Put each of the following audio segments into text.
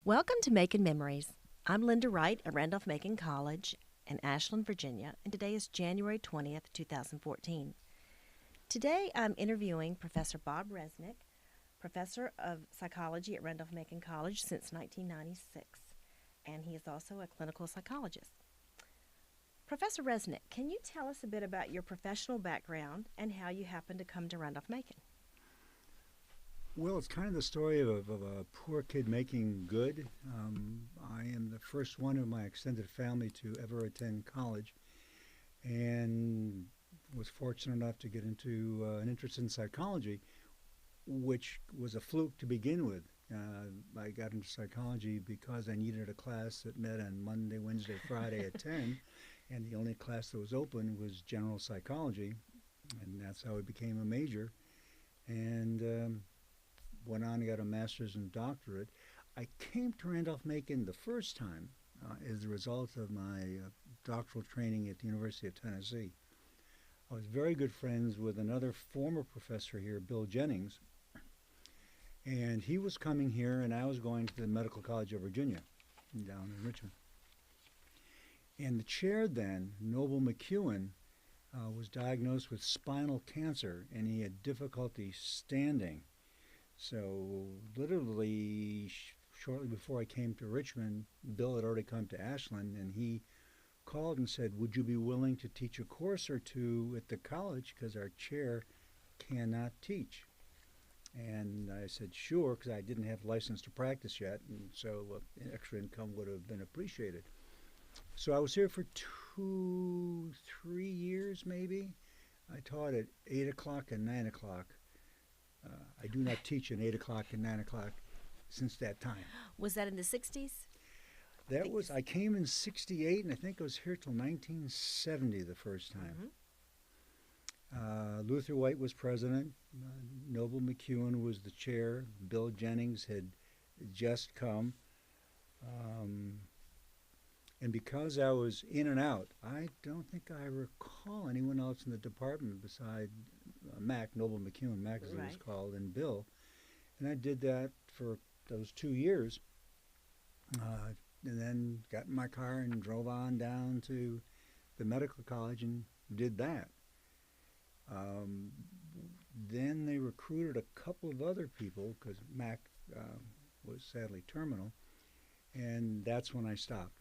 Welcome to Macon Memories. I'm Lynda Wright at Randolph-Macon College in Ashland, Virginia, and today is January 20th, 2014. Today I'm interviewing Professor Bob Resnick, Professor of Psychology at Randolph-Macon College since 1996, and he is also a clinical psychologist. Professor Resnick, can you tell us a bit about your professional background and how you happened to come to Randolph-Macon? Well, it's kind of the story of a poor kid making good. I am the first one of my extended family to ever attend college and was fortunate enough to get into an interest in psychology, which was a fluke to begin with. I got into psychology because I needed a class that met on Monday, Wednesday, Friday at 10, and the only class that was open was general psychology, and that's how it became a major. And went on and got a master's and doctorate. I came to Randolph-Macon the first time as a result of my doctoral training at the University of Tennessee. I was very good friends with another former professor here, Bill Jennings, and he was coming here and I was going to the Medical College of Virginia down in Richmond. And the chair then, Noble McEwen, was diagnosed with spinal cancer and he had difficulty standing. So literally shortly before I came to Richmond, Bill had already come to Ashland, and he called and said, would you be willing to teach a course or two at the college because our chair cannot teach? And I said, sure, because I didn't have license to practice yet, and so extra income would have been appreciated. So I was here for 3 years maybe. I taught at 8 o'clock and 9 o'clock. I do not teach at 8 o'clock and 9 o'clock since that time. Was that in the 60s? I came in 68, and I think I was here till 1970 the first time. Mm-hmm. Luther White was president. Noble McEwen was the chair. Bill Jennings had just come. And because I was in and out, I don't think I recall anyone else in the department beside Mac, Noble McEwen, Mac as it was called, and Bill. And I did that for those 2 years. And then got in my car and drove on down to the medical college and did that. Then they recruited a couple of other people because Mac was sadly terminal. And that's when I stopped.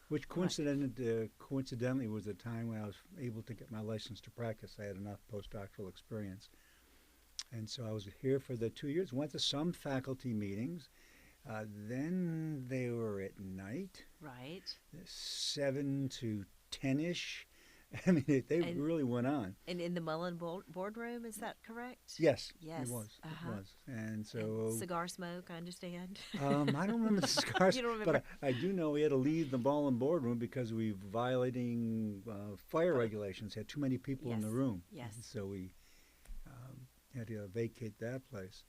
Which coincidentally was the time when I was able to get my license to practice. I had enough postdoctoral experience. And so I was here for the 2 years, went to some faculty meetings. Then they were at night. Right. 7 to 10-ish. I mean, they really went on. And in the Mullen boardroom, is that correct? Yes. Yes. It was. Uh-huh. It was. And so... And cigar smoke, I understand. I don't remember the cigars. You don't remember? But I do know we had to leave the Mullen boardroom because we were violating fire regulations. Had too many people in the room. Yes. And so we had to vacate that place.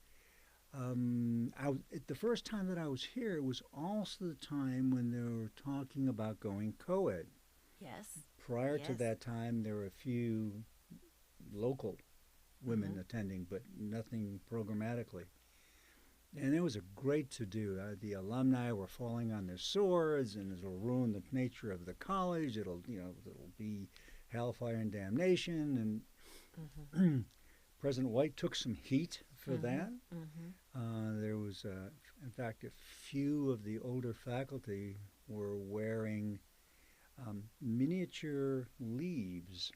The first time that I was here, it was also the time when they were talking about going co-ed. Yes. Prior to that time, there were a few local women attending, but nothing programmatically. And it was a great to-do. The alumni were falling on their swords, and it'll ruin the nature of the college. It'll be hellfire and damnation. And President White took some heat for that. There was, in fact, a few of the older faculty were wearing miniature leaves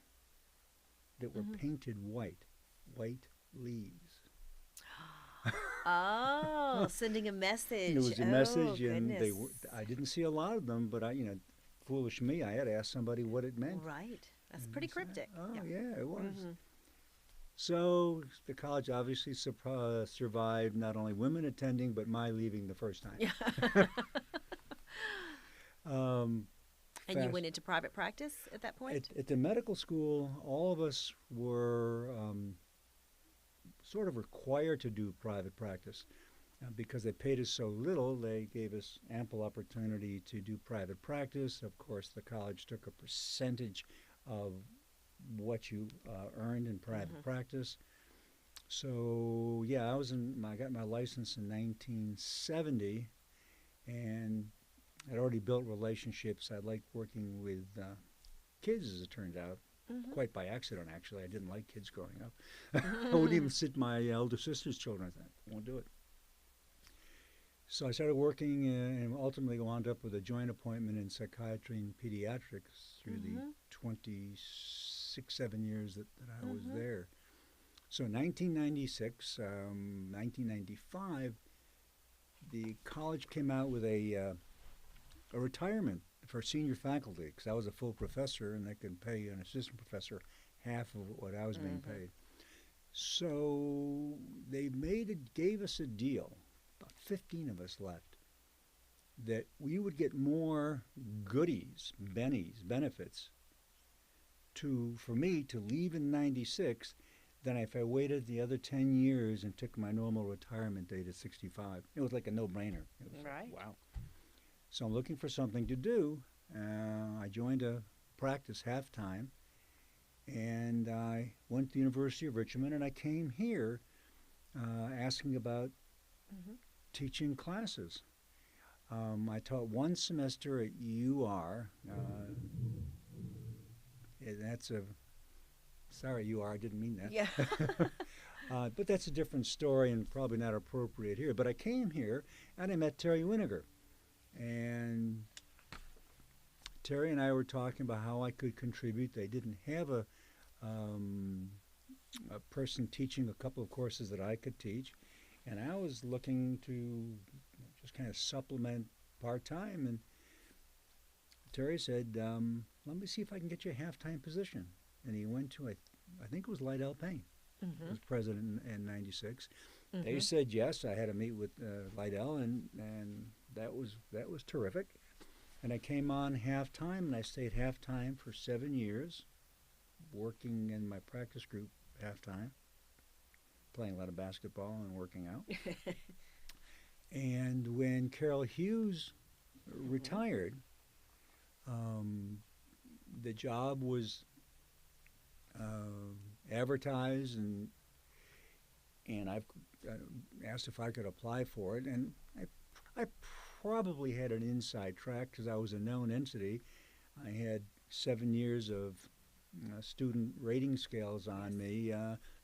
that were painted white leaves. Oh, sending a message. It was a message, and goodness. I didn't see a lot of them, but foolish me, I had to ask somebody what it meant. Right. That's pretty cryptic. Yeah, it was. So the college obviously survived not only women attending, but my leaving the first time. And you went into private practice at that point? At the medical school, all of us were sort of required to do private practice. Because they paid us so little, they gave us ample opportunity to do private practice. Of course, the college took a percentage of what you earned in private practice. So yeah, I got my license in 1970, and I'd already built relationships. I liked working with kids, as it turned out. Mm-hmm. Quite by accident, actually. I didn't like kids growing up. I wouldn't even sit my elder sister's children. I thought, I won't do it. So I started working and ultimately wound up with a joint appointment in psychiatry and pediatrics through the 26, 7 years that I was there. So in 1996, 1995, the college came out with a retirement for senior faculty, because I was a full professor and they could pay an assistant professor half of what I was being paid. So they gave us a deal, about 15 of us left, that we would get more goodies, benefits, for me to leave in 96 than if I waited the other 10 years and took my normal retirement date at 65. It was like a no-brainer. It was Right. like, wow. So I'm looking for something to do. I joined a practice half-time, and I went to the University of Richmond, and I came here asking about teaching classes. I taught one semester at UR. Sorry, UR, I didn't mean that. Yeah. But that's a different story and probably not appropriate here. But I came here, and I met Terry Winiger. And Terry and I were talking about how I could contribute. They didn't have a person teaching a couple of courses that I could teach, and I was looking to just kind of supplement part-time. And Terry said, let me see if I can get you a half-time position. And he went to, I think it was Lydell Payne, was president in 96. They said yes. I had to meet with Lydell, and that was terrific. And I came on half-time, and I stayed half-time for 7 years, working in my practice group half-time, playing a lot of basketball and working out. And when Carol Hughes retired, the job was advertised, and I've asked if I could apply for it, and I probably had an inside track because I was a known entity. I had 7 years of student rating scales on me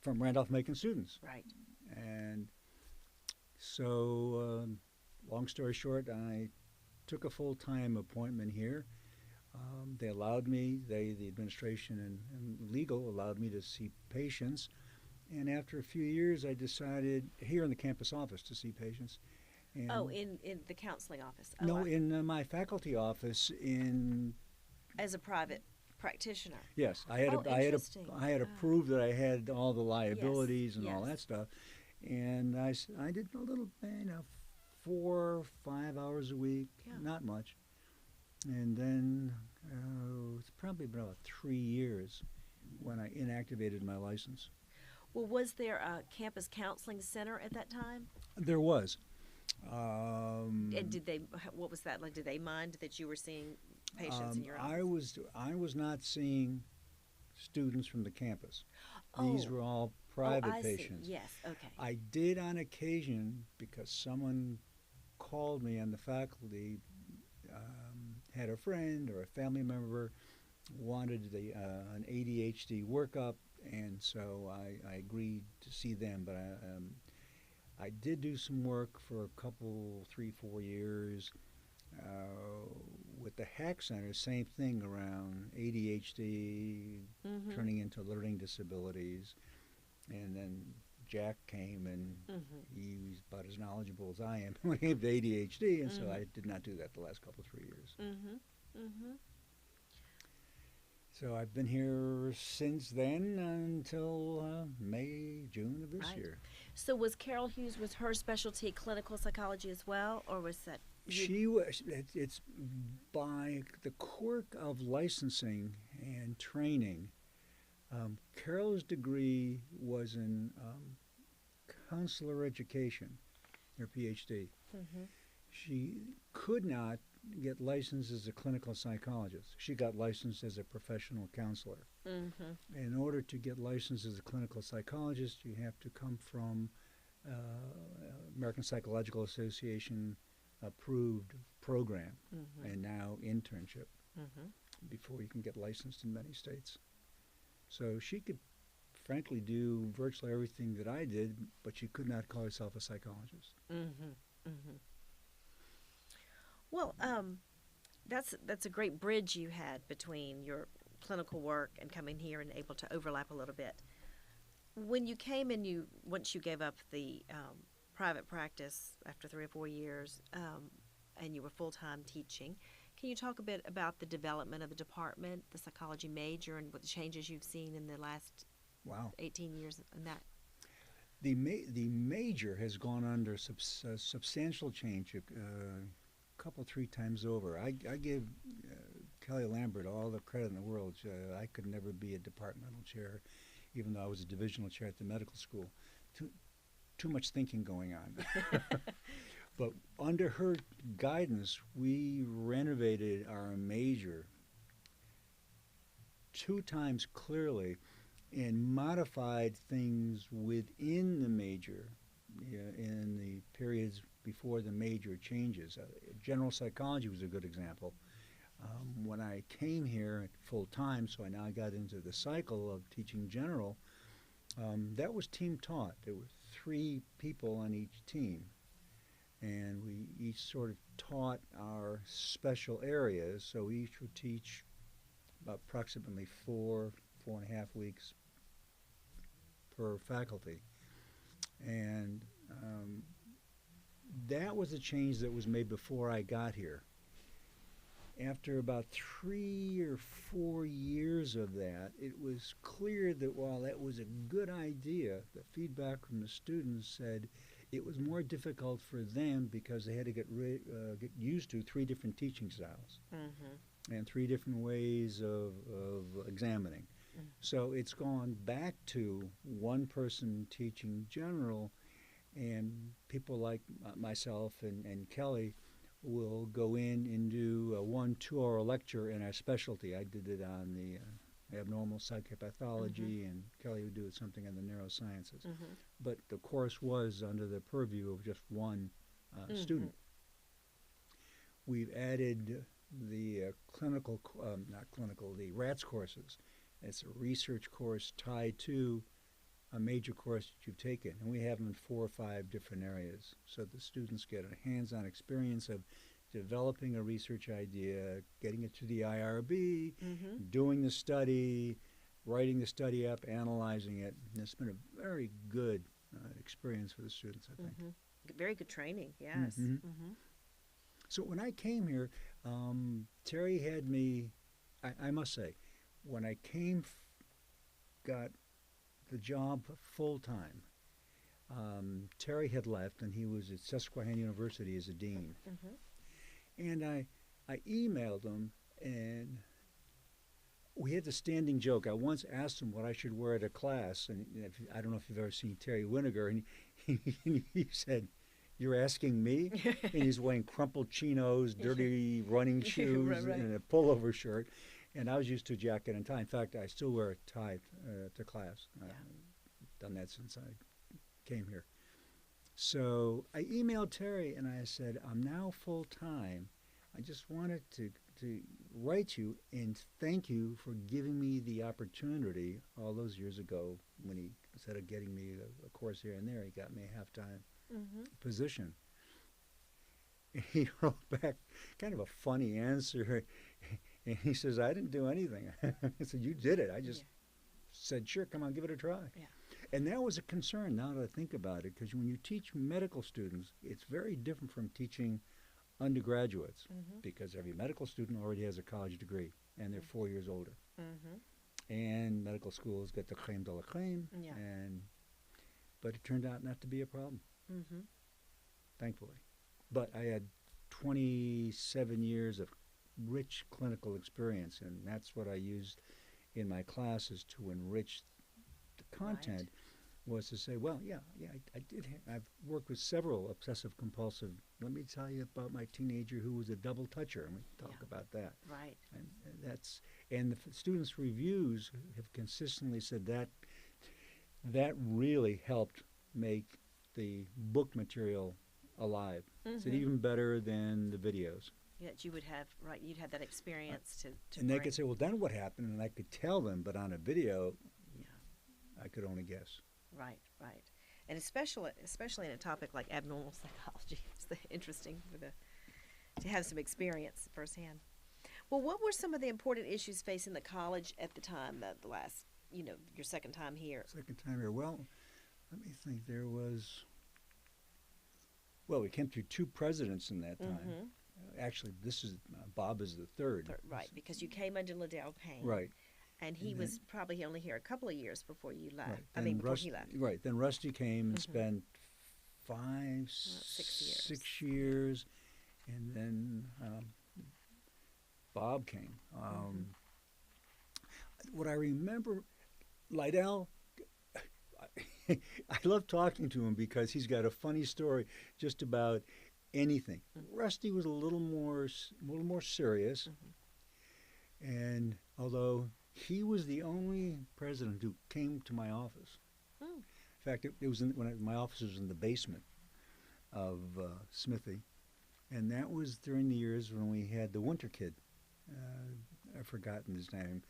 from Randolph-Macon students. Right. And so, long story short, I took a full-time appointment here. They allowed me, the administration and legal allowed me to see patients. And after a few years, I decided here in the campus office to see patients. And in the counseling office? No, in my faculty office as a private practitioner? Yes, I had to prove that I had all the liabilities and all that stuff. And I did a little, 4 or 5 hours a week, not much. And then it's probably been about 3 years when I inactivated my license. Well, was there a campus counseling center at that time? There was. And what was that like? Did they mind that you were seeing patients in your office? I was not seeing students from the campus. These were all private patients. See. Yes, okay. I did on occasion, because someone called me on the faculty, had a friend or a family member wanted an ADHD workup, and so I agreed to see them. But I did do some work for a couple, 3, 4 years with the Hack Center, same thing around ADHD turning into learning disabilities. And then Jack came, and he was about as knowledgeable as I am when it came to ADHD, and so I did not do that the last couple, 3 years. So I've been here since then until May, June of this year. So was Carol Hughes, was her specialty clinical psychology as well, or was that? She was. It's by the quirk of licensing and training. Carol's degree was in counselor education, her PhD. She could not get licensed as a clinical psychologist. She got licensed as a professional counselor. In order to get licensed as a clinical psychologist, you have to come from uh, American Psychological Association approved program and now internship before you can get licensed in many states. So she could frankly do virtually everything that I did, but she could not call herself a psychologist. Well, that's a great bridge you had between your clinical work and coming here and able to overlap a little bit. When you came and once you gave up the private practice after 3 or 4 years, and you were full-time teaching, can you talk a bit about the development of the department, the psychology major, and what the changes you've seen in the last Wow. 18 years in that? The major has gone under substantial change a couple, 3 times over. I give Kelly Lambert all the credit in the world. I could never be a departmental chair, even though I was a divisional chair at the medical school. Too much thinking going on. But under her guidance, we renovated our major 2 times clearly and modified things within the major in the periods before the major changes. General psychology was a good example. When I came here full time, so I now got into the cycle of teaching general, that was team taught. There were 3 people on each team, and we each sort of taught our special areas, so we each would teach approximately 4.5 weeks per faculty. And that was a change that was made before I got here. After about 3 or 4 years of that, it was clear that while that was a good idea, the feedback from the students said it was more difficult for them because they had to get used to 3 different teaching styles and 3 different ways of examining. So it's gone back to one person teaching general, and people like myself and Kelly will go in and do a 1-2 hour lecture in our specialty. I did it on the abnormal psychopathology, and Kelly would do something on the neurosciences. But the course was under the purview of just one student. We've added the the RATS courses. It's a research course tied to a major course that you've taken, and we have them in 4 or 5 different areas, so the students get a hands-on experience of developing a research idea, getting it to the IRB, doing the study, writing the study up, analyzing it. And it's been a very good experience for the students, I think. Very good training, yes. So when I came here, Terry had me, I must say, when I got the job full-time, Terry had left, and he was at Susquehanna University as a dean. And I emailed him, and we had the standing joke. I once asked him what I should wear at a class, and I don't know if you've ever seen Terry Winiger, and he said, "You're asking me?" And he's wearing crumpled chinos, dirty running shoes, and a pullover shirt. And I was used to a jacket and tie. In fact, I still wear a tie to class. I've done that since I came here. So I emailed Terry and I said, "I'm now full-time. I just wanted to write you and thank you for giving me the opportunity all those years ago when he, instead of getting me a course here and there, he got me a half-time position." And he wrote back kind of a funny answer. And he says, "I didn't do anything." I said, "You did it. I just said, sure, come on, give it a try." And that was a concern now that I think about it, because when you teach medical students, it's very different from teaching undergraduates, because every medical student already has a college degree, and they're 4 years older. And medical schools get the crème de la crème, but it turned out not to be a problem, thankfully. But I had 27 years of rich clinical experience, and that's what I used in my classes to enrich the content. was to say, well, I did. I've worked with several obsessive compulsive. Let me tell you about my teenager who was a double toucher, and we talk about that. Right. And the students' reviews have consistently said that really helped make the book material alive. It's even better than the videos. That you would have, right, you'd have that experience to And bring. they could say, well, then what happened? And I could tell them, but on a video, I could only guess. Right, right. And especially in a topic like abnormal psychology, it's interesting to have some experience firsthand. Well, what were some of the important issues facing the college at the time, the last, your second time here? Second time here. Well, let me think. We came through two presidents in that time. Actually, Bob is the third. Right, because you came under Liddell Payne. Right. And he was probably only here a couple of years before you left. Right. Before he left. Right. Then Rusty came and spent 6 years. And then Bob came. What I remember, Liddell, I love talking to him because he's got a funny story just about anything. Rusty was a little more serious, and although he was the only president who came to my office. In fact, it was my office was in the basement of Smithy, and that was during the years when we had the Winter Kid. I've forgotten his name.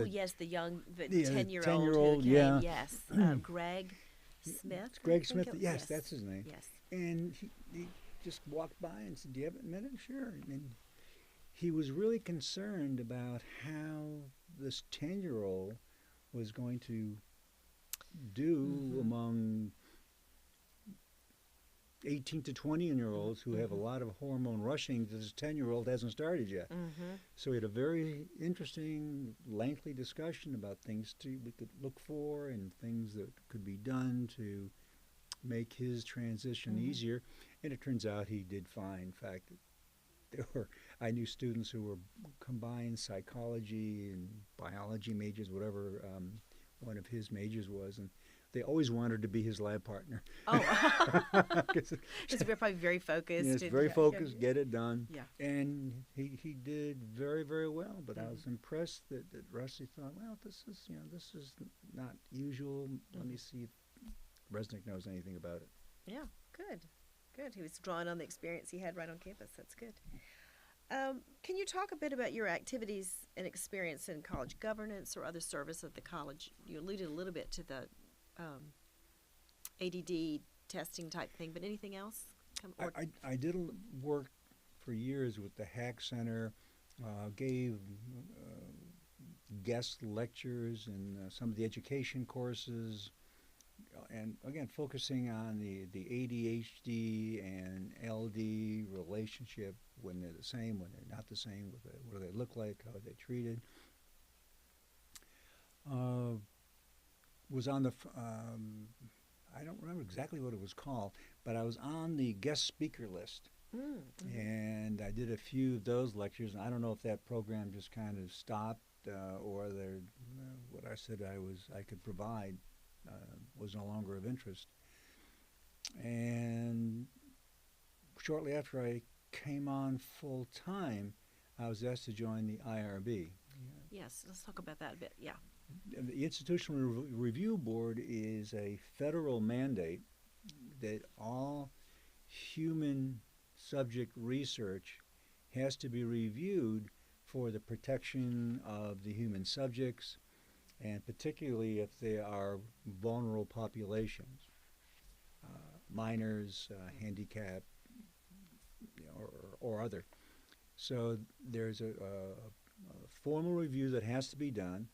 Yes, the 10-year-old. 10-year-old, yeah. Yes, Greg Smith. Greg Smith. Yes, that's his name. Yes. And he just walked by and said, "Do you have a minute?" Sure. And he was really concerned about how this 10-year-old was going to do among 18 to 20-year-olds who have a lot of hormone rushing. This 10-year-old hasn't started yet. So we had a very interesting, lengthy discussion about things we could look for and things that could be done to make his transition easier. And it turns out he did fine. In fact, I knew students who were combined psychology and biology majors, whatever one of his majors was, and they always wanted to be his lab partner. Because we're probably very focused. Yes, very focused, get it done. Yeah. And he did very, very well. But I was impressed that Rusty thought, well, this is not usual. Let me see if Resnick knows anything about it. Yeah, good. He was drawing on the experience he had right on campus. That's good. Can you talk a bit about your activities and experience in college governance or other service at the college? You alluded a little bit to the ADD testing type thing, but anything else? I did work for years with the Hack Center, gave guest lectures in some of the education courses, and again, focusing on the ADHD and LD relationship, when they're the same, when they're not the same, what do they look like, how are they treated. Was on the, I don't remember exactly what it was called, but I was on the guest speaker list. And I did a few of those lectures, and I don't know if that program just kind of stopped or what I said I could provide was no longer of interest. And shortly after I came on full time, I was asked to join the IRB. Yes, let's talk about that a bit. Yeah. The Institutional Review Board is a federal mandate that all human subject research has to be reviewed for the protection of the human subjects, and particularly if they are vulnerable populations, minors, handicapped, or other. So there's a formal review that has to be done.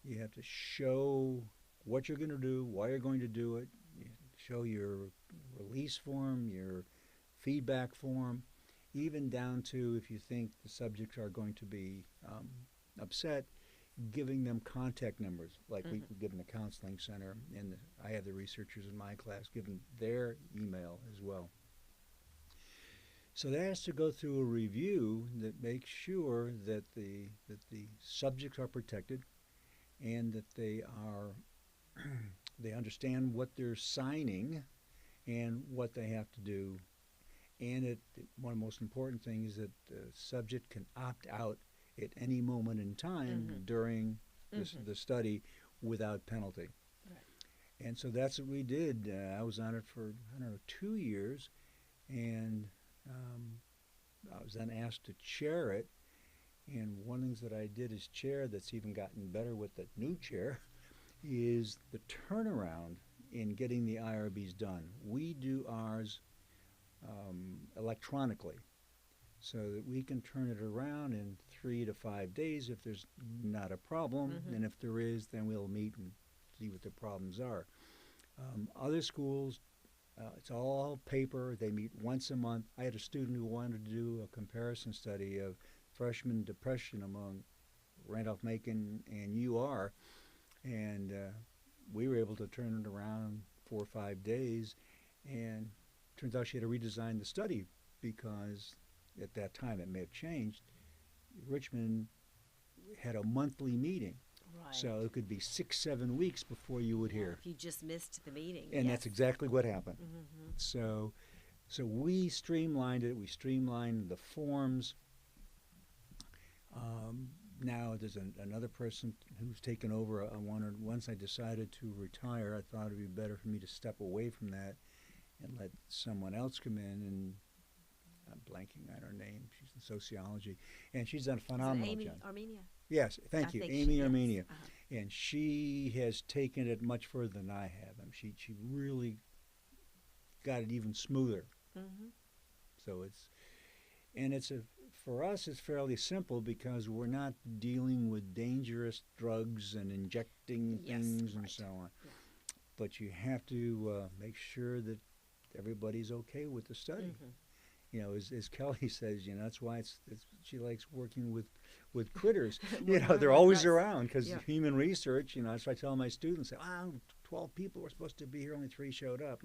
You have to show what you're going to do, why you're going to do it. You show your release form, your feedback form, even down to if you think the subjects are going to be upset, giving them contact numbers, like we give in the counseling center, and I have the researchers in my class giving their email as well. So that has to go through a review that makes sure that the subjects are protected and that they are they understand what they're signing and what they have to do. And one of the most important things is that the subject can opt out at any moment in time during the study without penalty. Right. And so that's what we did. I was on it for, I don't know, 2 years, and I was then asked to chair it. And one of the things that I did as chair that's even gotten better with the new chair is the turnaround in getting the IRBs done. We do ours electronically, so that we can turn it around in 3 to 5 days if there's not a problem, and if there is, then we'll meet and see what the problems are. Other schools, it's all paper. They meet once a month. I had a student who wanted to do a comparison study of freshman depression among Randolph-Macon and UR, and we were able to turn it around in 4 or 5 days, and turns out she had to redesign the study because at that time, it may have changed, Richmond had a monthly meeting. Right. So it could be 6, 7 weeks before you would hear. If you just missed the meeting. And that's exactly what happened. So we streamlined it. We streamlined the forms. Now there's another person who's taken over. Once I decided to retire, I thought it would be better for me to step away from that and let someone else come in, and I'm blanking on her name. She's in sociology, and she's done a phenomenal job. Amy Armenia? Yes, thank you, Amy Armenia. And she has taken it much further than I have. She really got it even smoother. So for us, it's fairly simple because we're not dealing with dangerous drugs and injecting things and so on. Yeah. But you have to make sure that everybody's okay with the study. You know, as Kelly says, you know, that's why she likes working with critters. You know, they're always around because human research, you know, that's why I tell my students, 12 people were supposed to be here, only 3 showed up.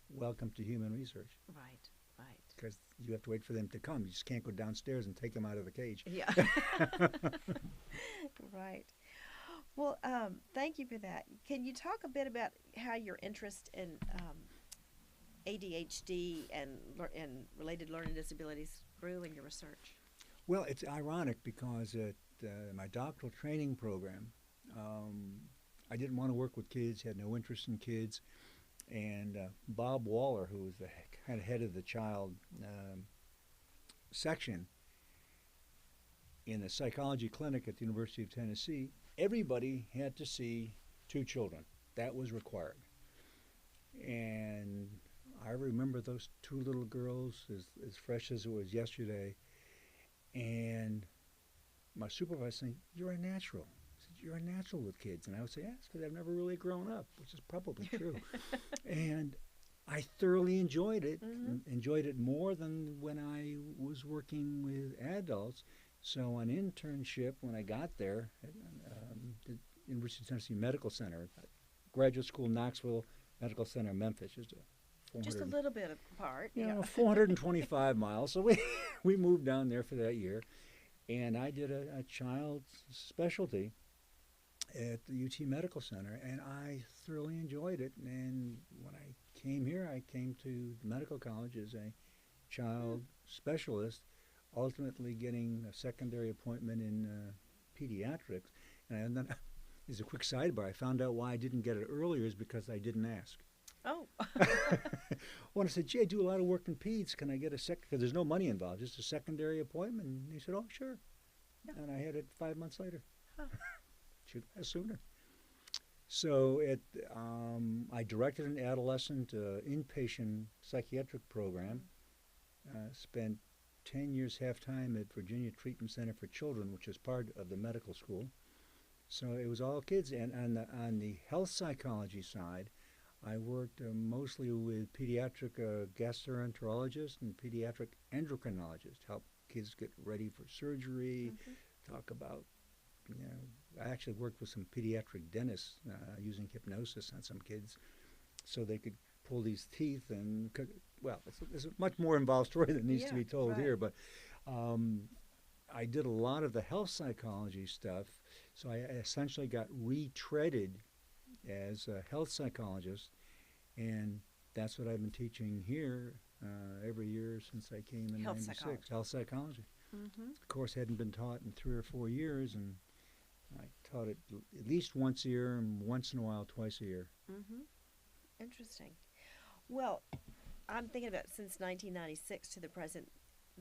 Welcome to human research. Right. Because you have to wait for them to come. You just can't go downstairs and take them out of the cage. Yeah. Right. Well, thank you for that. Can you talk a bit about how your interest in ADHD and related learning disabilities grew in your research? Well, it's ironic because at my doctoral training program, I didn't want to work with kids, had no interest in kids, and Bob Waller, who was the kind of head of the child section in the psychology clinic at the University of Tennessee, everybody had to see 2 children. That was required. And I remember those 2 little girls as fresh as it was yesterday. And my supervisor saying, "You're a natural." I said, "You're a natural with kids." And I would say, "Yes, because I've never really grown up," which is probably true. And I thoroughly enjoyed it, enjoyed it more than when I was working with adults. So an internship when I got there at the University of Tennessee Medical Center, graduate school, Knoxville Medical Center, Memphis, just a little bit apart. You know, 425 miles. So we moved down there for that year, and I did a child's specialty at the UT Medical Center, and I thoroughly enjoyed it. And when I came here, I came to medical college as a child specialist, ultimately getting a secondary appointment in pediatrics. And then, as a quick sidebar, I found out why I didn't get it earlier is because I didn't ask. Oh. When I said, "Gee, I do a lot of work in peds. Can I get a because there's no money involved, just a secondary appointment?" And he said, "Oh, sure." Yeah. And I had it 5 months later. Should have sooner. So I directed an adolescent inpatient psychiatric program. Spent 10 years half-time at Virginia Treatment Center for Children, which is part of the medical school. So it was all kids. And on the health psychology side, I worked mostly with pediatric gastroenterologists and pediatric endocrinologists, help kids get ready for surgery, talk about, you know, I actually worked with some pediatric dentists using hypnosis on some kids so they could pull these teeth and, well, it's a much more involved story that needs to be told here, but I did a lot of the health psychology stuff, so I essentially got retreaded as a health psychologist, and that's what I've been teaching here every year since I came in Health '96. psychology. Health psychology. Mm-hmm. The course hadn't been taught in 3 or 4 years, and I taught it at least once a year, and once in a while, twice a year. Mm-hmm. Interesting. Well, I'm thinking about since 1996 to the present.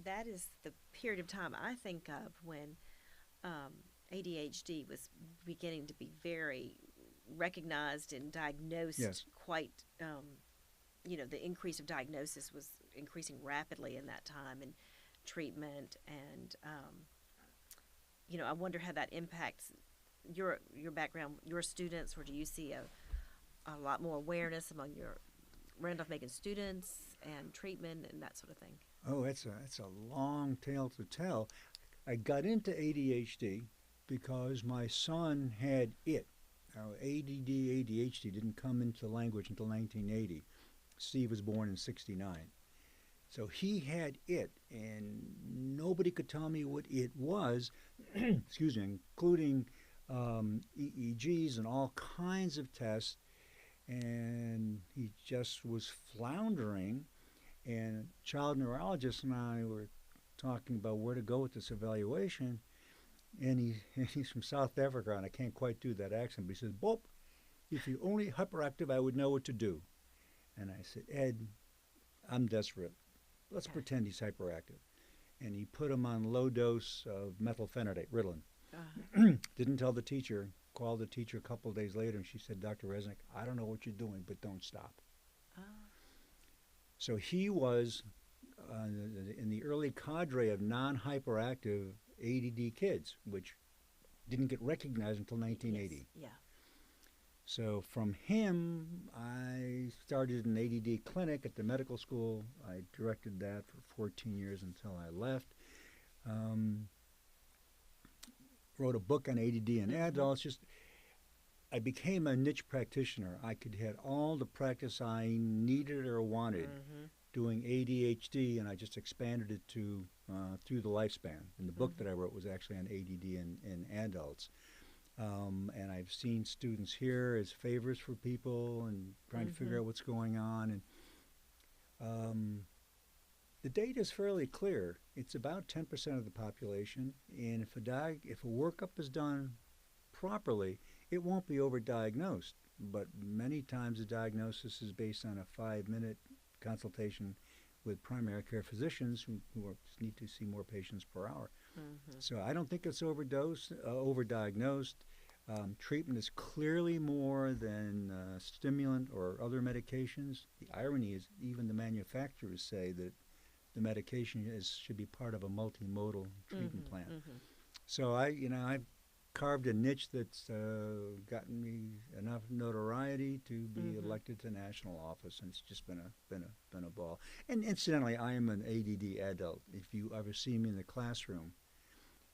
That is the period of time I think of when ADHD was beginning to be very recognized and diagnosed. Yes. Quite, the increase of diagnosis was increasing rapidly in that time, and treatment, and I wonder how that impacts your background, your students, or do you see a lot more awareness among your Randolph-Macon students and treatment and that sort of thing? Oh, it's a long tale to tell. I got into ADHD because my son had it. Now, ADD, ADHD didn't come into language until 1980. Steve was born in '69. So he had it, and nobody could tell me what it was, excuse me, including EEGs and all kinds of tests, and he just was floundering. And child neurologist and I were talking about where to go with this evaluation, and he's from South Africa, and I can't quite do that accent, but he says, Bob, if you're only hyperactive, I would know what to do. And I said, Ed, I'm desperate. Let's pretend he's hyperactive. And he put him on low dose of methylphenidate, Ritalin. Didn't tell the teacher, called the teacher a couple of days later, and she said, Dr. Resnick, I don't know what you're doing, but don't stop. So he was in the early cadre of non-hyperactive ADD kids, which didn't get recognized until 1980. Yes. Yeah. So from him, I started an ADD clinic at the medical school. I directed that for 14 years until I left. Wrote a book on ADD in adults. I became a niche practitioner. I could have all the practice I needed or wanted doing ADHD, and I just expanded it to through the lifespan. And the book that I wrote was actually on ADD in adults. And I've seen students here as favors for people and trying to figure out what's going on. And the data is fairly clear. It's about 10% of the population, and if a workup is done properly, it won't be overdiagnosed. But many times the diagnosis is based on a 5-minute consultation with primary care physicians who need to see more patients per hour. So I don't think it's overdiagnosed. Treatment is clearly more than stimulant or other medications. The irony is even the manufacturers say that the medication should be part of a multimodal treatment plan. So I've carved a niche that's gotten me enough notoriety to be elected to national office, and it's just been a ball. And incidentally, I am an ADD adult. If you ever see me in the classroom,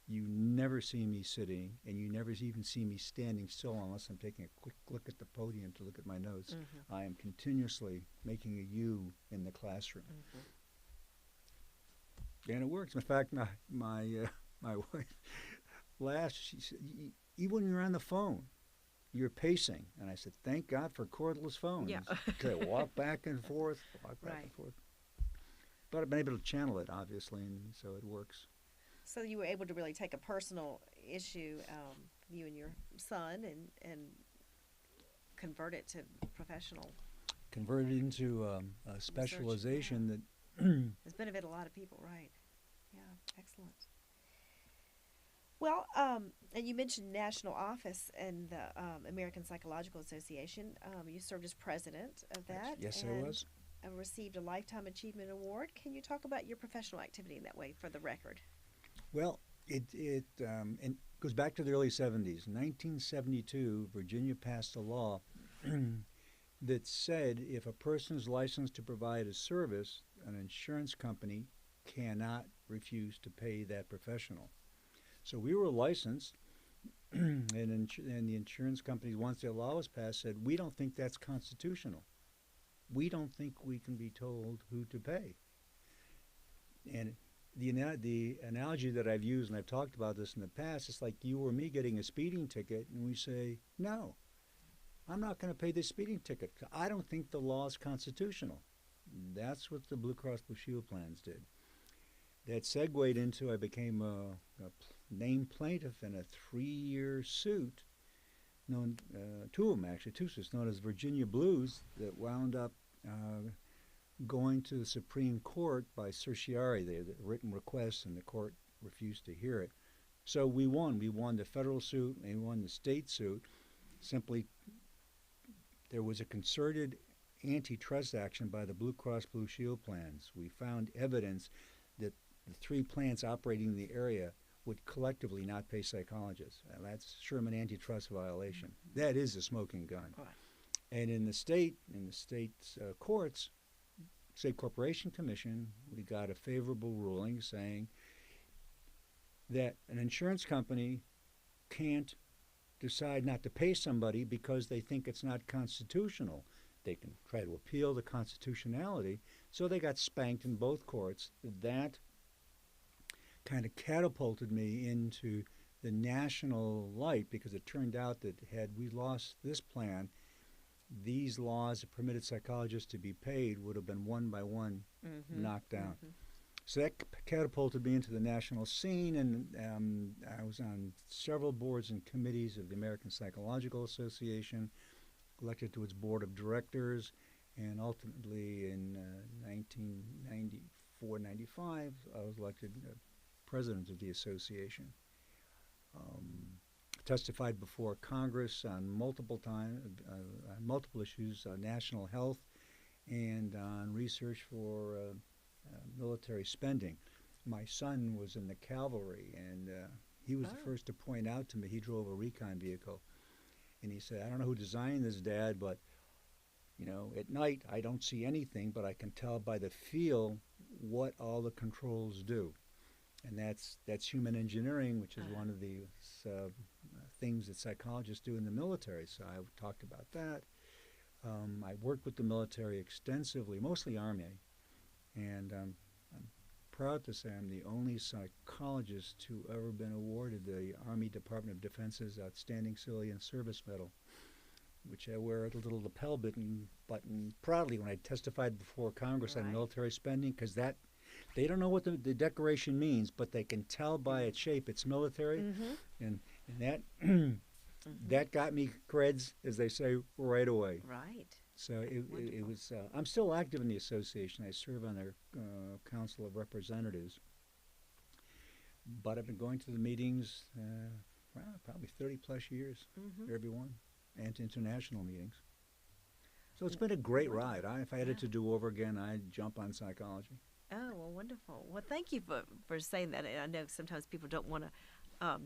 you never see me sitting, and you never even see me standing still unless I'm taking a quick look at the podium to look at my notes. I am continuously making a U in the classroom. And it works. In fact, my wife laughed. She said, even when you're on the phone, you're pacing. And I said, thank God for cordless phones. Yeah. To walk back and forth, and forth. But I've been able to channel it, obviously, and so it works. So you were able to really take a personal issue, you and your son, and convert it to professional. Convert it into a specialization that has benefited a lot of people, right? Yeah, excellent. Well, and you mentioned national office and the American Psychological Association. You served as president of that. Yes, I was. And received a Lifetime Achievement Award. Can you talk about your professional activity in that way for the record? Well, it goes back to the early 70s. In 1972, Virginia passed a law that said if a person is licensed to provide a service, an insurance company cannot refuse to pay that professional. So we were licensed, and the insurance companies, once the law was passed, said, we don't think that's constitutional. We don't think we can be told who to pay. And the analogy that I've used, and I've talked about this in the past, it's like you or me getting a speeding ticket, and we say, no, I'm not going to pay this speeding ticket. I don't think the law is constitutional. That's what the Blue Cross Blue Shield plans did. That segued into I became a named plaintiff in a 3-year suit, known two of them actually, two suits known as Virginia Blues, that wound up going to the Supreme Court by certiorari. They had a written request, and the court refused to hear it. So we won. We won the federal suit, and we won the state suit. Simply, there was a concerted antitrust action by the Blue Cross Blue Shield plans. We found evidence that the 3 plants operating in the area would collectively not pay psychologists. That's Sherman antitrust violation. Mm-hmm. That is a smoking gun. Right. And in the state's courts, State Corporation Commission, we got a favorable ruling saying that an insurance company can't decide not to pay somebody because they think it's not constitutional. They can try to appeal the constitutionality. So they got spanked in both courts. That kind of catapulted me into the national light, because it turned out that had we lost this plan, these laws that permitted psychologists to be paid would have been one by one knocked down. Mm-hmm. So that catapulted me into the national scene, and I was on several boards and committees of the American Psychological Association, elected to its board of directors, and ultimately in 1994-95, I was elected president of the association. Testified before Congress on multiple issues, national health, and on research for military spending. My son was in the cavalry, and he was the first to point out to me. He drove a recon vehicle, and he said, "I don't know who designed this, Dad, but at night I don't see anything, but I can tell by the feel what all the controls do." And that's human engineering, which is one of the things that psychologists do in the military. So I talked about that. I worked with the military extensively, mostly Army, and I'm proud to say I'm the only psychologist to ever been awarded the Army Department of Defense's Outstanding Civilian Service Medal, which I wear at a little lapel button proudly when I testified before Congress on military spending, because that they don't know what the decoration means, but they can tell by its shape it's military, and that that got me creds, as they say, right away. Right. So it was. I'm still active in the association. I serve on their Council of Representatives, but I've been going to the meetings probably 30 plus years, every one, and to international meetings. So it's been a great ride. If I had it to do over again, I'd jump on psychology. Oh, well, wonderful. Well, thank you for saying that. And I know sometimes people don't want to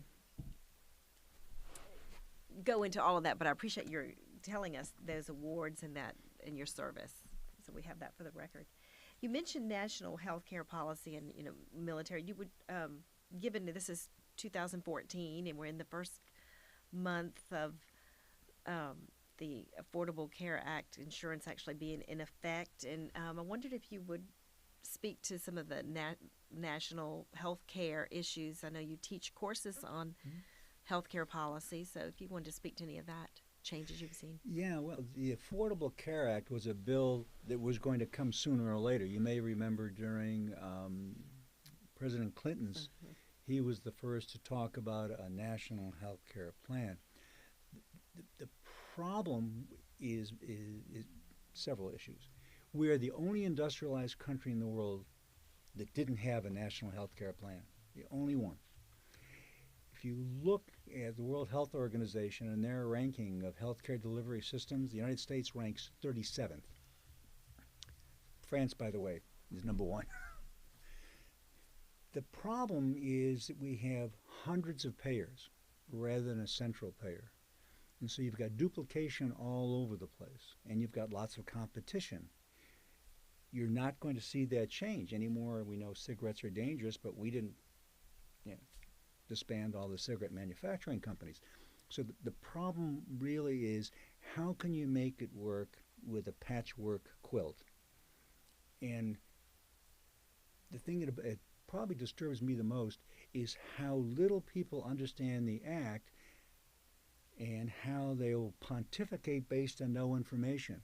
go into all of that, but I appreciate your telling us those awards and that in your service. So we have that for the record. You mentioned national health care policy and military. You would, given this is 2014 and we're in the first month of the Affordable Care Act insurance actually being in effect, and I wondered if you would speak to some of the national health care issues. I know you teach courses on health care policy, so if you wanted to speak to any of that changes you've seen. Yeah, well, the Affordable Care Act was a bill that was going to come sooner or later. You may remember during President Clinton's, he was the first to talk about a national health care plan. The problem is several issues. We are the only industrialized country in the world that didn't have a national health care plan, the only one. If you look at the World Health Organization and their ranking of healthcare delivery systems, the United States ranks 37th. France, by the way, is number 1. The problem is that we have hundreds of payers rather than a central payer. And so you've got duplication all over the place, and you've got lots of competition. You're not going to see that change anymore. We know cigarettes are dangerous, but we didn't disband all the cigarette manufacturing companies. So the problem really is, how can you make it work with a patchwork quilt? And the thing that it probably disturbs me the most is how little people understand the Act and how they will pontificate based on no information.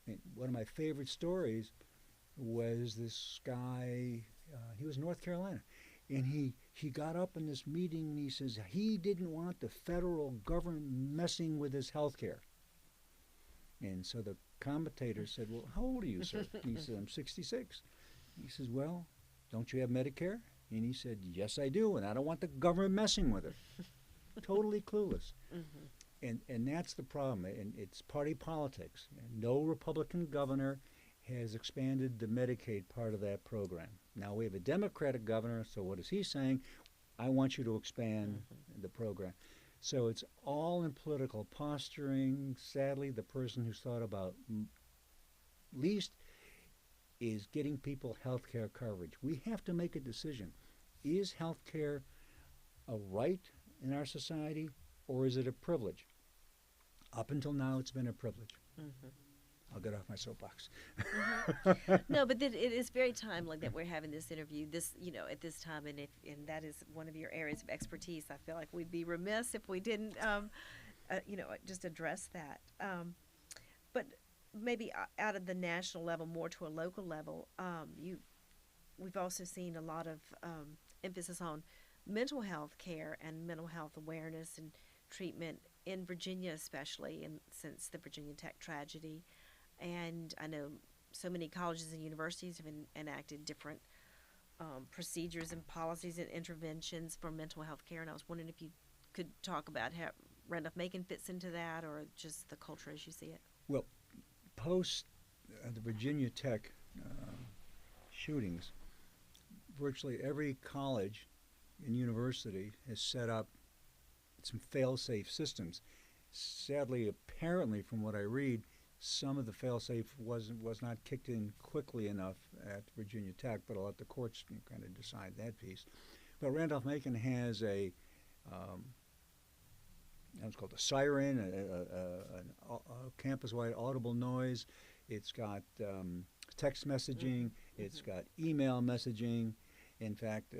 And one of my favorite stories was this guy, he was in North Carolina, and he got up in this meeting and he says he didn't want the federal government messing with his health care. And so the commentator said, well, how old are you, sir? And he said, I'm 66. He says, well, don't you have Medicare? And he said, yes, I do, and I don't want the government messing with it. Totally clueless. And that's the problem, and it's party politics. And no Republican governor has expanded the Medicaid part of that program. Now we have a Democratic governor, so what is he saying? I want you to expand the program. So it's all in political posturing. Sadly, the person who's thought about least is getting people health care coverage. We have to make a decision. Is health care a right in our society, or is it a privilege? Up until now, it's been a privilege. I'll get off my soapbox. No, but it is very timely that we're having this interview at this time, and that is one of your areas of expertise. I feel like we'd be remiss if we didn't just address that. But maybe out of the national level, more to a local level, we've also seen a lot of emphasis on mental health care and mental health awareness and treatment in Virginia, especially, and since the Virginia Tech tragedy. And I know so many colleges and universities have enacted different procedures and policies and interventions for mental health care. And I was wondering if you could talk about how Randolph-Macon fits into that, or just the culture as you see it. Well, post the Virginia Tech shootings, virtually every college and university has set up some fail-safe systems. Sadly, apparently, from what I read, some of the fail-safe was not kicked in quickly enough at Virginia Tech, but I'll let the courts kind of decide that piece. But Randolph-Macon has it's called a siren, a campus-wide audible noise. It's got text messaging. It's got email messaging. In fact,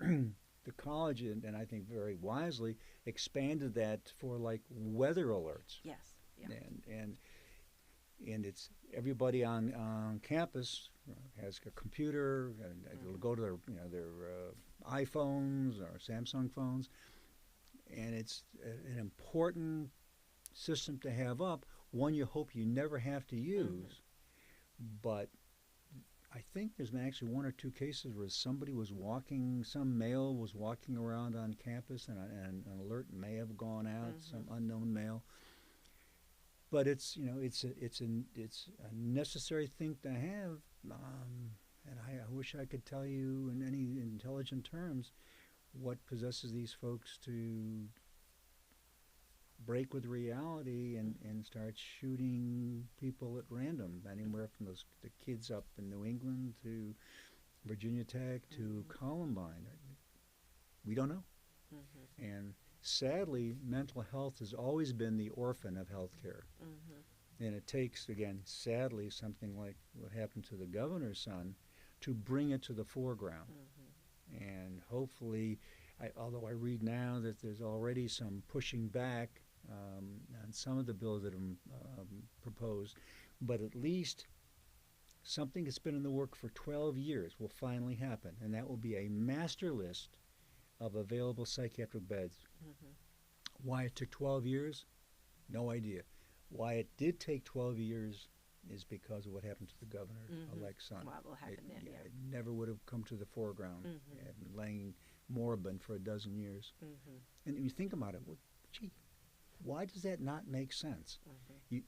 the college, and I think very wisely, expanded that for like weather alerts. Yes. Yeah. And it's everybody on campus has a computer, and it'll go to their iPhones or Samsung phones, and it's an important system to have up. One you hope you never have to use, but I think there's been actually one or two cases where some male was walking around on campus, and an alert may have gone out, some unknown male. But it's a necessary thing to have, and I wish I could tell you in any intelligent terms what possesses these folks to break with reality and start shooting people at random, anywhere from the kids up in New England to Virginia Tech to Columbine. We don't know. And sadly, mental health has always been the orphan of healthcare. And it takes, again, sadly, something like what happened to the governor's son to bring it to the foreground. And hopefully, although I read now that there's already some pushing back on some of the bills that are proposed, but at least something that's been in the work for 12 years will finally happen, and that will be a master list of available psychiatric beds. Why it took 12 years? No idea. Why it did take 12 years is because of what happened to the governor-elect's son. What will happen then, It never would have come to the foreground, and laying moribund for a dozen years. And you think about it, well, gee, why does that not make sense? You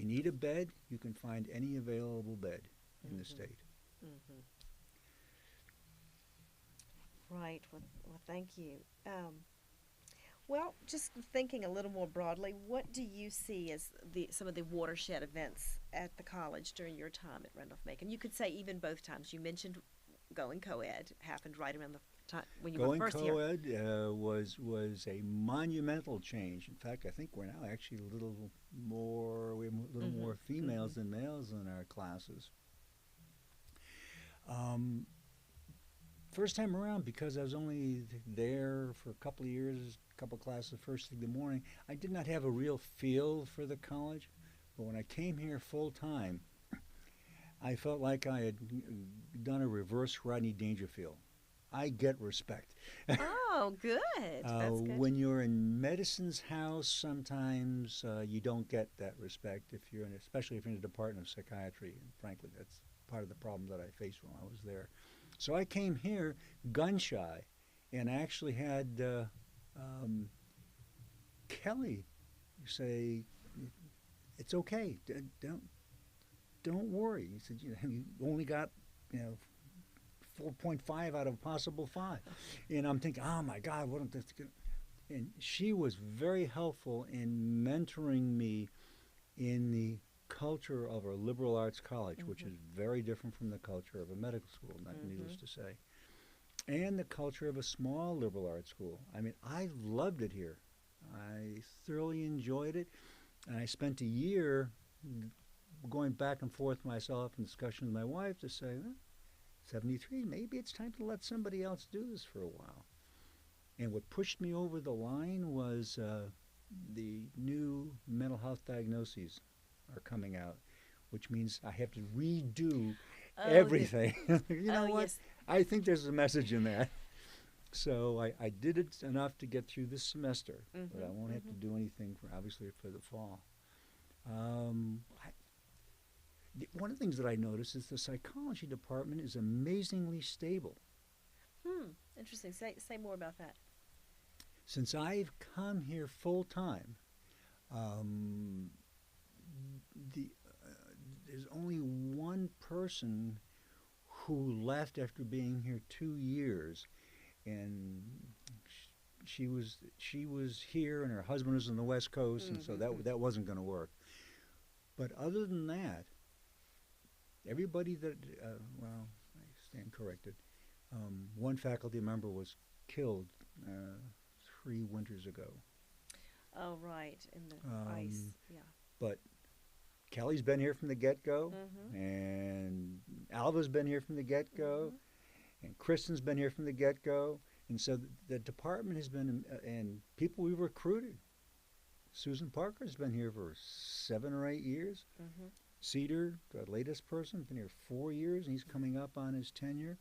need a bed, you can find any available bed in the state. Right. Well, thank you. Well, just thinking a little more broadly, what do you see as some of the watershed events at the college during your time at Randolph-Macon? You could say even both times. You mentioned going co-ed happened right around the time when you were first here. Going co-ed was a monumental change. In fact, I think we're now actually a little more females than males in our classes. first time around, because I was only there for a couple of years, a couple of classes first thing in the morning, I did not have a real feel for the college. But when I came here full time, I felt like I had done a reverse Rodney Dangerfield. I get respect. Oh, good. That's good. When you're in medicine's house, sometimes you don't get that respect, if you're in, especially if you're in the Department of Psychiatry. And frankly, that's part of the problem that I faced when I was there. So I came here gun shy, and actually had Kelly say, "It's okay. Don't worry." He said, "You only got 4.5 out of a possible 5," and I'm thinking, "Oh my God, what am I going?" And she was very helpful in mentoring me in the culture of a liberal arts college, which is very different from the culture of a medical school, needless to say, and the culture of a small liberal arts school. I mean, I loved it here. I thoroughly enjoyed it, and I spent a year going back and forth myself in discussion with my wife to say, 73, maybe it's time to let somebody else do this for a while. And what pushed me over the line was the new mental health diagnoses are coming out, which means I have to redo everything. You know what? Yes. I think there's a message in that. So I did it enough to get through this semester, but I won't have to do anything, obviously, for the fall. One of the things that I noticed is the psychology department is amazingly stable. Interesting. Say more about that. Since I've come here full time, there's only one person who left after being here 2 years, and she was here, and her husband was on the West Coast, and so that wasn't going to work. But other than that, everybody that well, I stand corrected. One faculty member was killed 3 winters ago. Oh, right, in the ice, yeah. But Kelly's been here from the get-go, and Alva's been here from the get-go, and Kristen's been here from the get-go, and so the department has been, and people we recruited. Susan Parker's been here for 7 or 8 years. Cedar, the latest person, been here 4 years, and he's coming up on his tenure.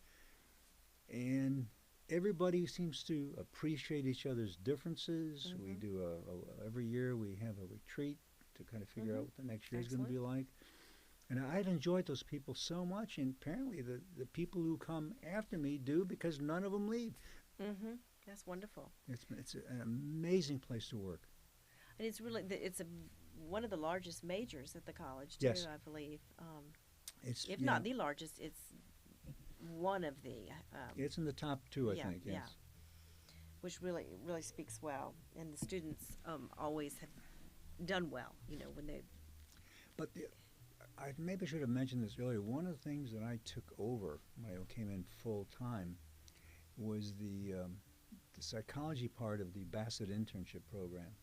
And everybody seems to appreciate each other's differences. We do every year we have a retreat to kind of figure out what the next year is going to be like. And I've enjoyed those people so much, and apparently the people who come after me do, because none of them leave. That's wonderful. It's an amazing place to work. And it's really one of the largest majors at the college too. Yes. I believe. If not the largest, it's one of the. It's in the top 2, I think. Yes. Yeah. Which really speaks well, and the students always have done well. When they. But I maybe should have mentioned this earlier. One of the things that I took over when I came in full time was the psychology part of the Bassett internship program.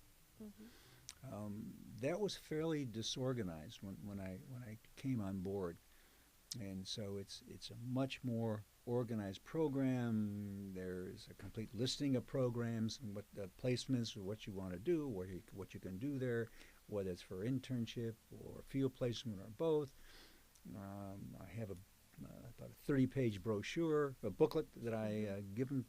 That was fairly disorganized when I came on board, and so it's a much more organized program. There's a complete listing of programs and what the placements, or what you want to do, what you can do there, whether it's for internship or field placement or both. I have about a 30-page brochure, a booklet that I give them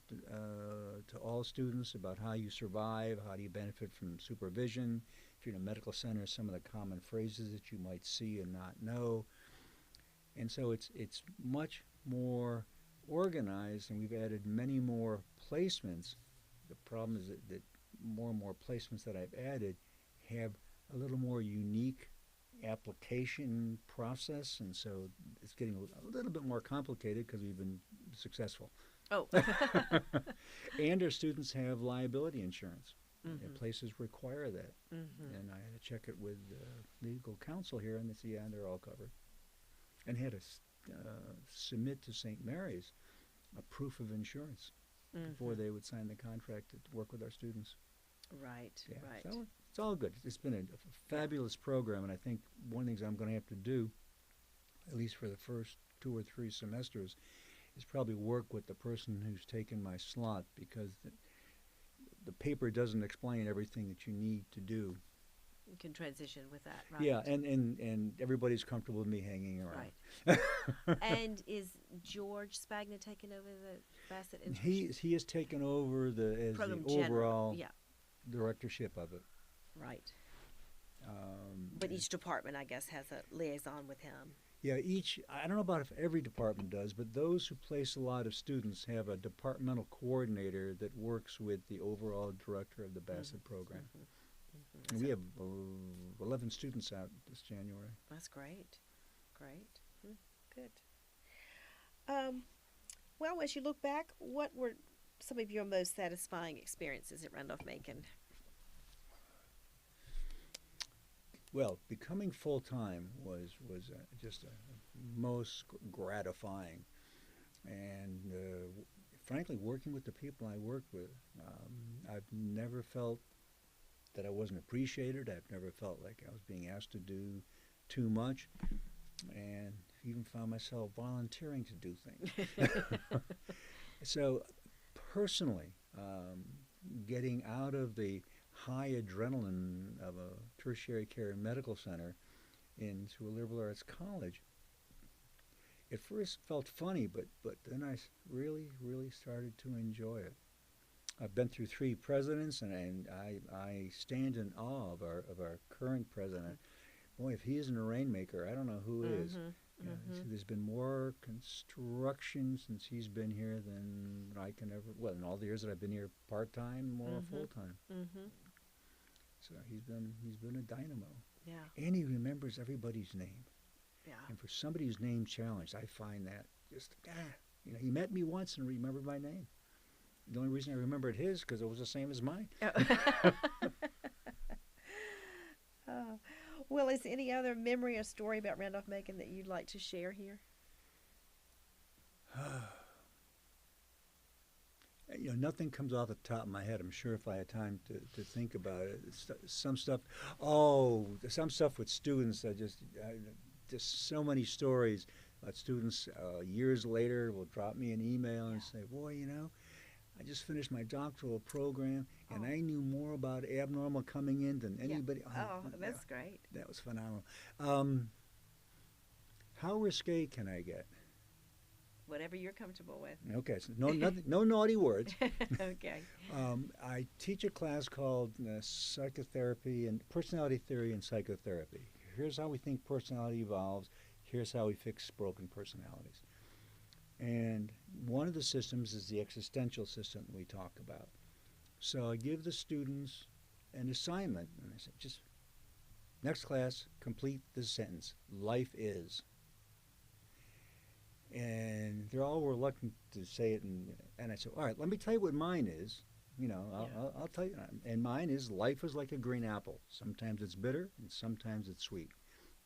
to all students about how you survive, how do you benefit from supervision. If you're in a medical center, some of the common phrases that you might see and not know. And so it's much more organized, and we've added many more placements. The problem is that more and more placements that I've added have a little more unique application process, and so it's getting a little bit more complicated because we've been successful. Oh. And our students have liability insurance. And places require that. And I had to check it with legal counsel here, and they said, yeah, they're all covered. And had to submit to St. Mary's a proof of insurance before they would sign the contract to work with our students. Right, yeah, right. So it's all good. It's been a fabulous program, and I think one of the things I'm going to have to do, at least for the first 2 or 3 semesters, is probably work with the person who's taken my slot, because the paper doesn't explain everything that you need to do. You can transition with that, right? Yeah, and everybody's comfortable with me hanging around. Right. And is George Spagna taking over the Bassett internship? He has taken over the Program overall yeah. directorship of it. Right. But each department, I guess, has a liaison with him. Yeah, I don't know about if every department does, but those who place a lot of students have a departmental coordinator that works with the overall director of the Bassett program. And we have 11 students out this January. That's great. Great. Good. Well, as you look back, what were some of your most satisfying experiences at Randolph-Macon? Well, becoming full-time was just most gratifying. And frankly, working with the people I worked with, I've never felt that I wasn't appreciated. I've never felt like I was being asked to do too much, and even found myself volunteering to do things. So personally, getting out of the high adrenaline of a tertiary care medical center into a liberal arts college, at first felt funny, but then I really started to enjoy it. I've been through 3 presidents, and I stand in awe of our current president. Boy, if he isn't a rainmaker, I don't know who is. You know, there's been more construction since he's been here than I can ever. Well, in all the years that I've been here, part-time or full-time. So he's been a dynamo. Yeah. And he remembers everybody's name. Yeah. And for somebody whose name challenged, I find that just he met me once and remembered my name. The only reason I remembered his because it was the same as mine. Well, is any other memory or story about Randolph-Macon that you'd like to share here? Nothing comes off the top of my head. I'm sure if I had time to think about it. Some stuff with students. Just so many stories about students years later will drop me an email and say, boy, I just finished my doctoral program, and I knew more about abnormal coming in than anybody. Oh, that's great. That was phenomenal. How risque can I get? Whatever you're comfortable with. Okay, so no naughty words. Okay. I teach a class called Psychotherapy and Personality Theory and Psychotherapy. Here's how we think personality evolves. Here's how we fix broken personalities. And one of the systems is the existential system that we talk about. So I give the students an assignment, and I say, just next class, complete this sentence. Life is. And they're all reluctant to say it, and I said, all right, let me tell you what mine is. I'll tell you. And mine is, life is like a green apple. Sometimes it's bitter, and sometimes it's sweet.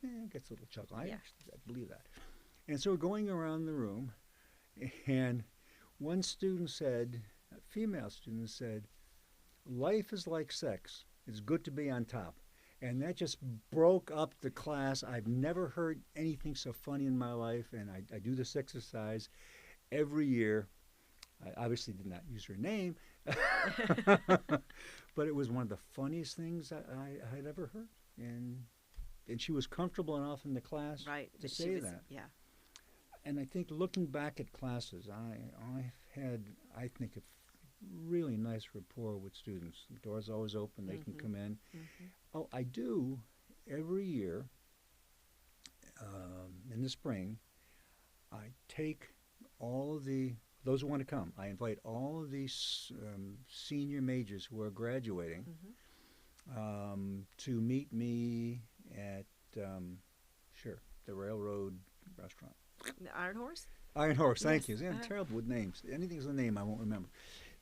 It gets a little chuckle. I believe that. And so we're going around the room, and one student said, a female student said, life is like sex. It's good to be on top. And that just broke up the class. I've never heard anything so funny in my life, and I do this exercise every year. I obviously did not use her name, but it was one of the funniest things I had ever heard. And she was comfortable enough in the class to say that. Yeah. And I think looking back at classes, I've had, I think, a really nice rapport with students. The door's always open. They can come in. Oh, I do every year in the spring. I take all of those who want to come. I invite all of these senior majors who are graduating to meet me at the railroad restaurant. The Iron Horse? Iron Horse, thank you. I'm terrible with names. Anything's a name I won't remember.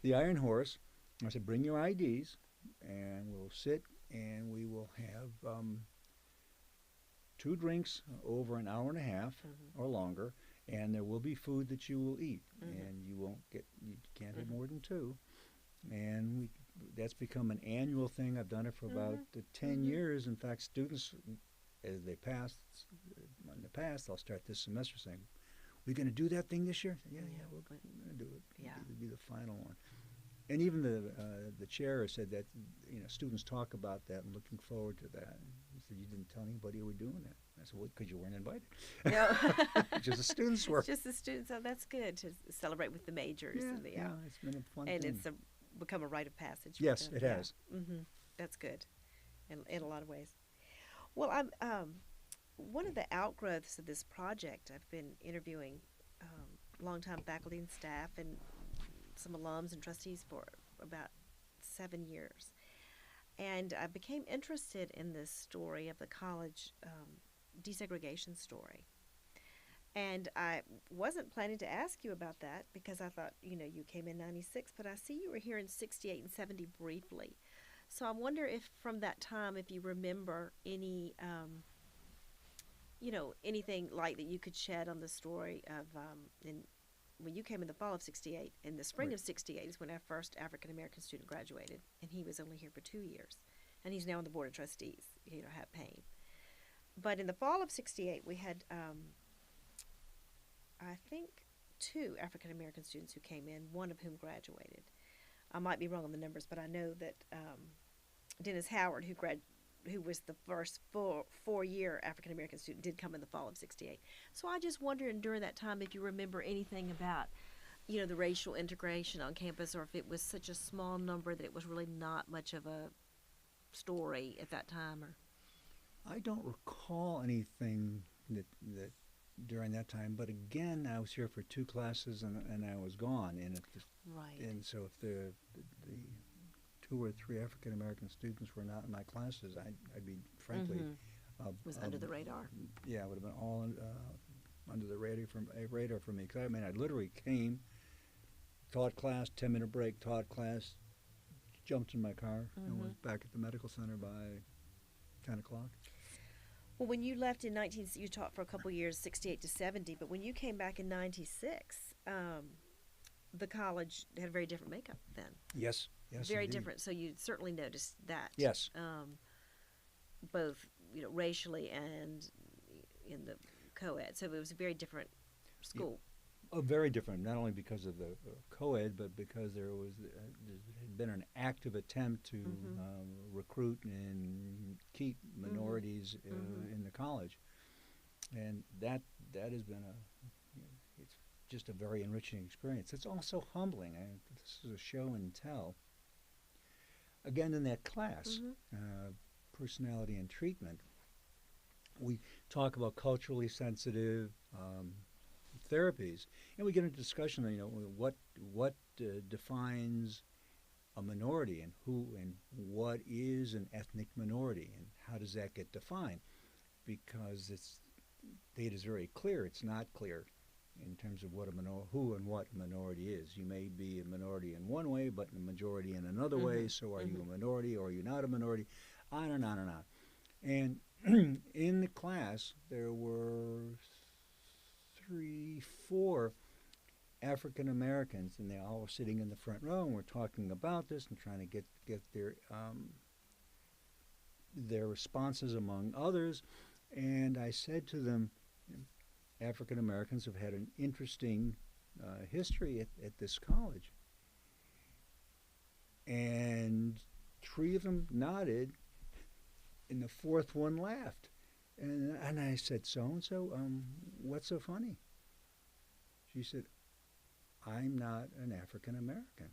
The Iron Horse. I said, bring your IDs, and we'll sit, and we will have 2 drinks over an hour and a half or longer, and there will be food that you will eat, and you can't have more than 2. And that's become an annual thing. I've done it for about 10 years. In fact, students, as they pass, in the past, I'll start this semester saying, we going to do that thing this year? Yeah, we're going to do it. Yeah. It'll be the final one. And even the chair said that, you know, students talk about that and looking forward to that. He said, you didn't tell anybody you were doing that. I said, well, because you weren't invited. No. Just the students were. Just the students. Oh, that's good to celebrate with the majors. Yeah, and the, yeah, it's been a fun and thing. it's become a rite of passage. Yes, it has. Mm-hmm. That's good, in a lot of ways. Well, I'm one of the outgrowths of this project. I've been interviewing longtime faculty and staff and some alums and trustees for about 7 years. And I became interested in this story of the college desegregation story. And I wasn't planning to ask you about that because I thought, you know, you came in 96, but I see you were here in 68 and 70 briefly. So I wonder if from that time, if you remember any, you know, anything like that you could shed on the story of when you came in the fall of 68, in the spring of 68 is when our first African-American student graduated, and he was only here for 2 years. And he's now on the Board of Trustees, you know, Hat Payne. But in the fall of 68, we had, I think, 2 African-American students who came in, one of whom graduated. I might be wrong on the numbers, but I know that Dennis Howard, who was the first four-year African-American student, did come in the fall of 68. So I just wondered during that time if you remember anything about, you know, the racial integration on campus, or if it was such a small number that it was really not much of a story at that time. Or I don't recall anything that during that time, but again, I was here for 2 classes and I was gone. And right. And so if the 2 or 3 African American students were not in my classes, I'd be frankly was under the radar. Yeah, it would have been all under the radar for me. Because I mean, I literally came, taught class, 10-minute break, taught class, jumped in my car, and was back at the medical center by 10 o'clock. Well, when you left in you taught for a couple years, 68 to 70, but when you came back in 96, the college had a very different makeup then. Yes, very indeed. different. So you certainly noticed that. Yes. Both, you know, racially and in the co-ed. So it was a very different school. Oh, very different, not only because of the co-ed, but because there had been an active attempt to recruit and keep minorities in the college, and that has been it's just a very enriching experience. It's also humbling. This is a show and tell. Again, in that class, personality and treatment, we talk about culturally sensitive therapies, and we get into discussion. You know, what defines a minority, and who and what is an ethnic minority, and how does that get defined? Because data is very clear. It's not clear in terms of what who and what a minority is. You may be a minority in one way, but a majority in another way. So are you a minority, or are you not a minority? On and on and on. And in the class, there were 3, 4 African Americans, and they all were sitting in the front row, and we're talking about this and trying to get their responses among others. And I said to them, African Americans have had an interesting history at this college. And 3 of them nodded, and the 4th one laughed. And I said, so-and-so, what's so funny? She said, I'm not an African American.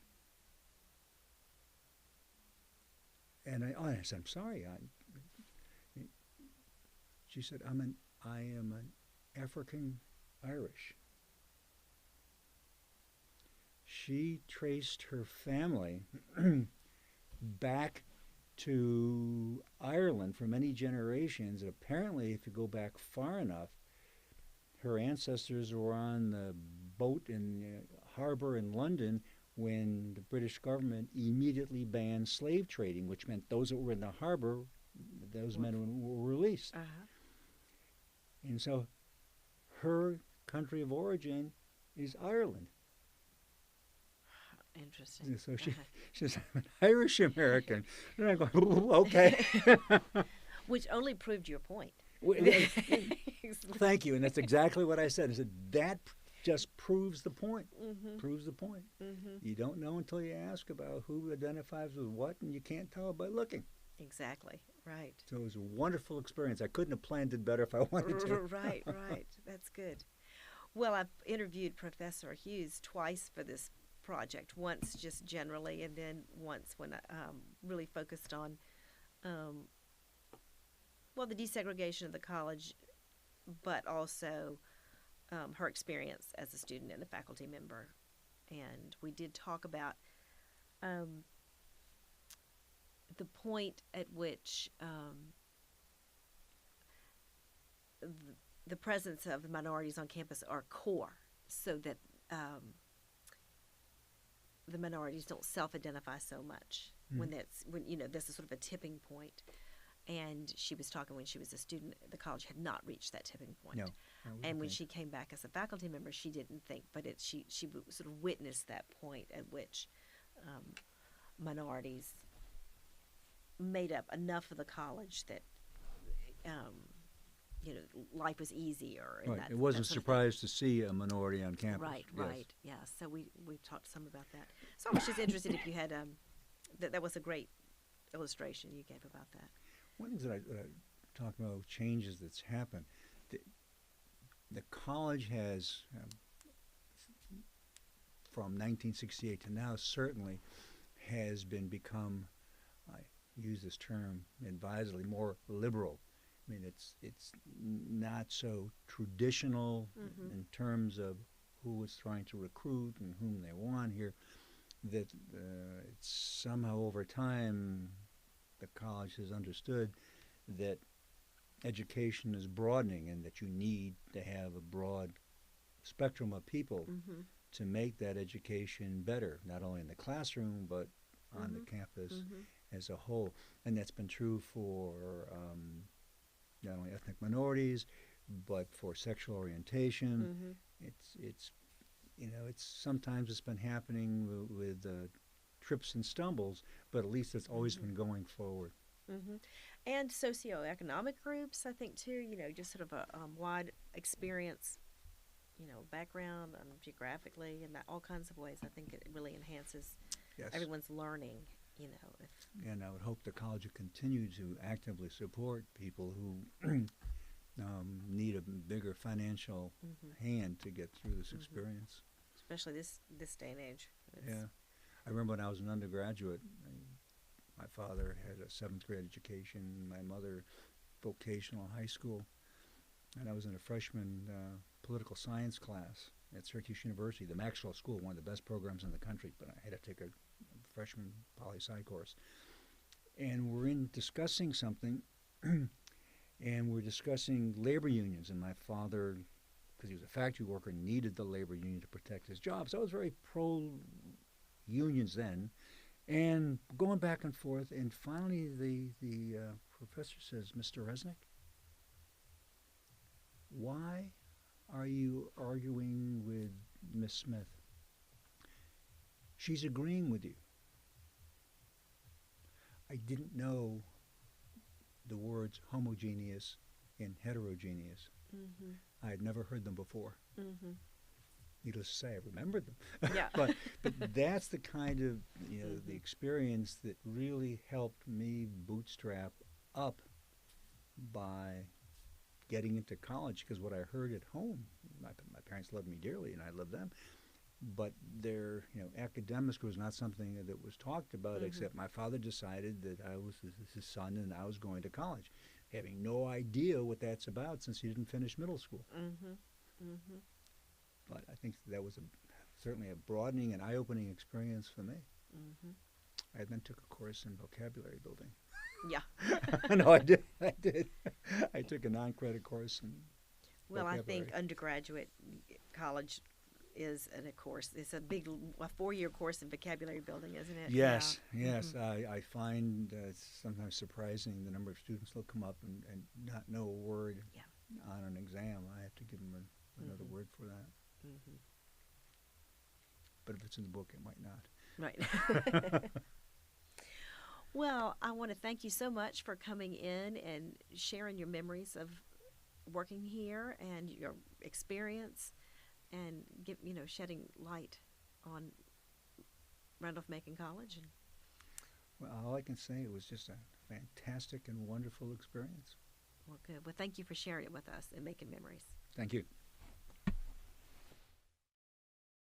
And I said, I'm sorry. She said, I am an African Irish. She traced her family back to Ireland for many generations, and apparently, if you go back far enough, her ancestors were on the boat in the harbor in London when the British government immediately banned slave trading, which meant those that were in the harbor, those men were released. And so her country of origin is Ireland. Interesting. And so she says, I'm an Irish American. And I go, okay. Which only proved your point. Thank you. And that's exactly what I said. I said, that just proves the point. Mm-hmm. Proves the point. Mm-hmm. You don't know until you ask about who identifies with what, and you can't tell by looking. Exactly. Right. So it was a wonderful experience. I couldn't have planned it better if I wanted to. Right. Right. That's good. Well, I've interviewed Professor Hughes twice for this project. Once just generally, and then once when I really focused on, well, the desegregation of the college, but also her experience as a student and a faculty member. And we did talk about the point at which the presence of the minorities on campus are core, so that the minorities don't self-identify so much when this is sort of a tipping point. And she was talking when she was a student, the college had not reached that tipping point. No, and when she came back as a faculty member, she didn't think, but she sort of witnessed that point at which minorities made up enough of the college that life was easier. And right. It wasn't surprised to see a minority on campus. Right, yes. right. Yeah. So we talked some about that. So I was just interested if you had that was a great illustration you gave about that. One of the things that I talk about changes that's happened. The college has, from 1968 to now, certainly has become, I use this term advisedly, more liberal. I mean, it's not so traditional in terms of who is trying to recruit and whom they want here. That it's somehow over time the college has understood that education is broadening and that you need to have a broad spectrum of people to make that education better, not only in the classroom but on the campus as a whole. And that's been true for not only ethnic minorities but for sexual orientation. It's sometimes it's been happening with trips and stumbles, but at least it's always been going forward. And socioeconomic groups, I think, too, just sort of a wide experience, background geographically and all kinds of ways. I think it really enhances everyone's learning, And I would hope the college would continue to actively support people who need a bigger financial hand to get through this experience. Especially this day and age. Yeah. I remember when I was an undergraduate, my father had a 7th grade education, my mother vocational high school, and I was in a freshman political science class at Syracuse University, the Maxwell School, one of the best programs in the country, but I had to take a freshman poli-sci course. And we're discussing something, and we're discussing labor unions, and my father, because he was a factory worker, needed the labor union to protect his job. So I was very pro-unions then, and going back and forth, and finally the professor says, "Mr. Resnick, why are you arguing with Miss Smith? She's agreeing with you." I didn't know the words homogeneous and heterogeneous. I had never heard them before. Needless to say, I remembered them. Yeah. but that's the kind of the experience that really helped me bootstrap up by getting into college, because what I heard at home, my parents loved me dearly and I loved them, but their academics was not something that was talked about, except my father decided that I was his son and I was going to college, having no idea what that's about since he didn't finish middle school. But I think that was certainly a broadening and eye-opening experience for me. I then took a course in vocabulary building. Yeah. No, I did. I took a non-credit course in vocabulary. I think undergraduate college is a course. It's a 4-year course in vocabulary building, isn't it? Yes, yes. I find it's sometimes surprising the number of students who'll come up and not know a word on an exam. I have to give them another word for that. But if it's in the book, it might not. Right. Well, I want to thank you so much for coming in and sharing your memories of working here and your experience. and shedding light on Randolph-Macon College. And Well, all I can say, it was just a fantastic and wonderful experience. well, good. Well, thank you for sharing it with us and making memories. Thank you.